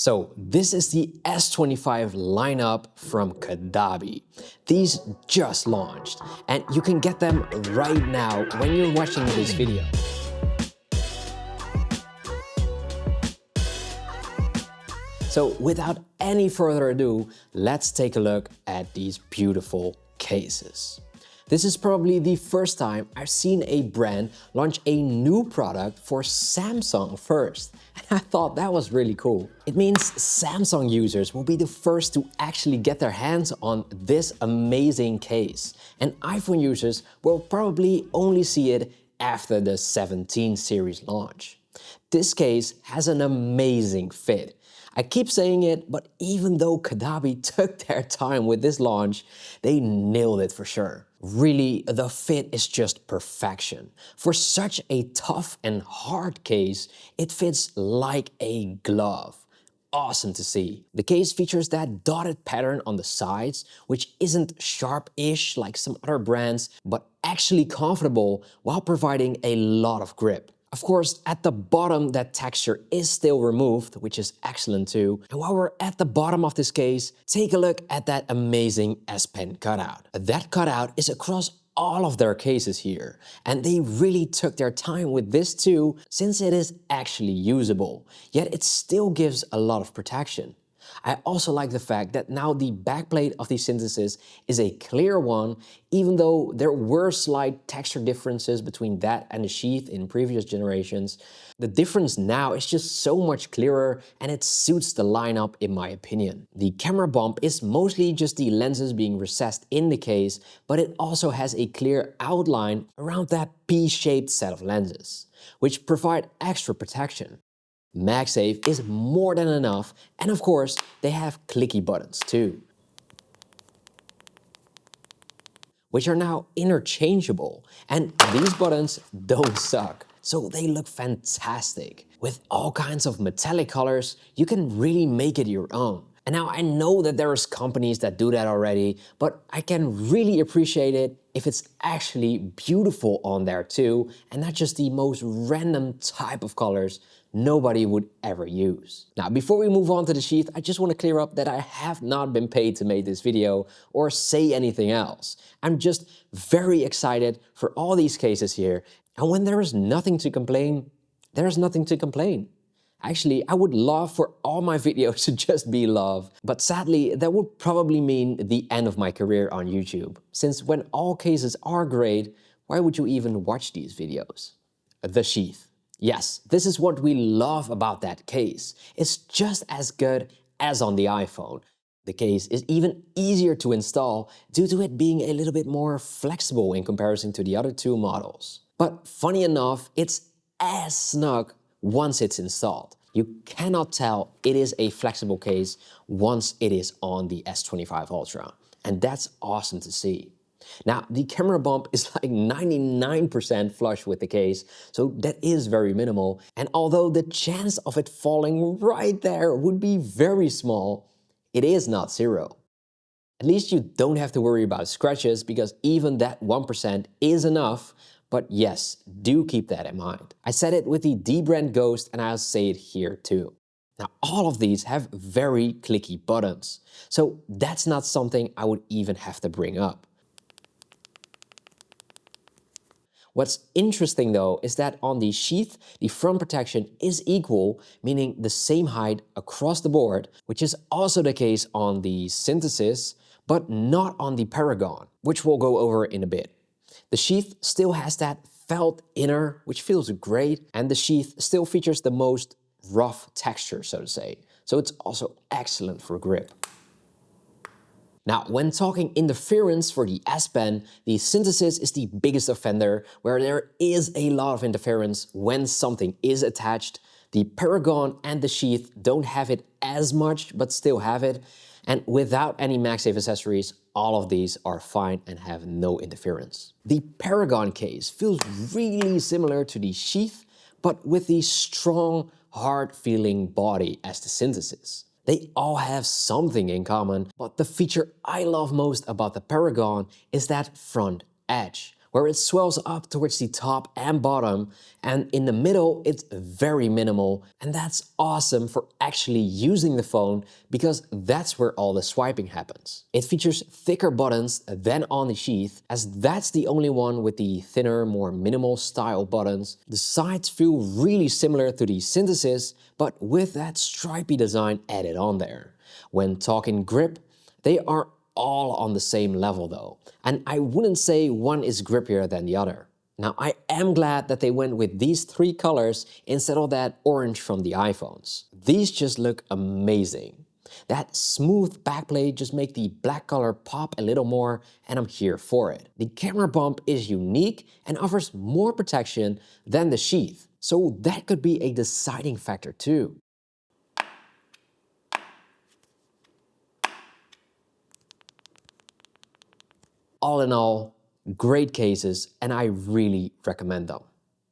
So this is the S25 lineup from Caudabe. These just launched and you can get them right now when you're watching this video. So without any further ado, let's take a look at these beautiful cases. This is probably the first time I've seen a brand launch a new product for Samsung first. And I thought that was really cool. It means Samsung users will be the first to actually get their hands on this amazing case. And iPhone users will probably only see it after the 17 series launch. This case has an amazing fit. I keep saying it, but even though Caudabe took their time with this launch, they nailed it for sure. Really, the fit is just perfection. For such a tough and hard case, it fits like a glove. Awesome to see. The case features that dotted pattern on the sides, which isn't sharp-ish like some other brands, but actually comfortable while providing a lot of grip. Of course, at the bottom, that texture is still removed, which is excellent too. And while we're at the bottom of this case, take a look at that amazing S Pen cutout. That cutout is across all of their cases here. And they really took their time with this too, since it is actually usable. Yet it still gives a lot of protection. I also like the fact that now the backplate of the synthesis is a clear one, even though there were slight texture differences between that and the sheath in previous generations. The difference now is just so much clearer and it suits the lineup in my opinion. The camera bump is mostly just the lenses being recessed in the case, but it also has a clear outline around that P-shaped set of lenses, which provide extra protection. MagSafe is more than enough, and of course they have clicky buttons too, which are now interchangeable, and these buttons don't suck, so they look fantastic. With all kinds of metallic colors, you can really make it your own. And now I know that there's companies that do that already, but I can really appreciate it if it's actually beautiful on there too, and not just the most random type of colors nobody would ever use. Now, before we move on to the sheath, I just want to clear up that I have not been paid to make this video or say anything else. I'm just very excited for all these cases here, and when there is nothing to complain, there's nothing to complain. Actually, I would love for all my videos to just be love, but sadly, that would probably mean the end of my career on YouTube. Since when all cases are great, why would you even watch these videos? The sheath. Yes, this is what we love about that case. It's just as good as on the iPhone. The case is even easier to install due to it being a little bit more flexible in comparison to the other two models. But funny enough, it's as snug once it's installed. You cannot tell it is a flexible case once it is on the S25 Ultra. And that's awesome to see. Now, the camera bump is like 99% flush with the case, so that is very minimal. And although the chance of it falling right there would be very small, it is not zero. At least you don't have to worry about scratches, because even that 1% is enough. But yes, do keep that in mind. I said it with the D-brand Ghost and I'll say it here too. Now, all of these have very clicky buttons, so that's not something I would even have to bring up. What's interesting though is that on the sheath, the front protection is equal, meaning the same height across the board, which is also the case on the Synthesis, but not on the Paragon, which we'll go over in a bit. The sheath still has that felt inner, which feels great, and the sheath still features the most rough texture, so to say. So it's also excellent for grip. Now, when talking interference for the S Pen, the Synthesis is the biggest offender, where there is a lot of interference when something is attached. The Paragon and the sheath don't have it as much, but still have it. And without any MagSafe accessories, all of these are fine and have no interference. The Paragon case feels really similar to the sheath, but with the strong, hard-feeling body as the Synthesis. They all have something in common, but the feature I love most about the Paragon is that front edge, where it swells up towards the top and bottom, and in the middle it's very minimal, and that's awesome for actually using the phone because that's where all the swiping happens. It features thicker buttons than on the Sheath, as that's the only one with the thinner, more minimal style buttons. The sides feel really similar to the Synthesis, but with that stripy design added on there. When talking grip, they are all on the same level though, and I wouldn't say one is grippier than the other. Now I am glad that they went with these three colors instead of that orange from the iPhones. These just look amazing. That smooth backplate just makes the black color pop a little more, and I'm here for it. The camera bump is unique and offers more protection than the Sheath, so that could be a deciding factor too. All in all, great cases, and I really recommend them.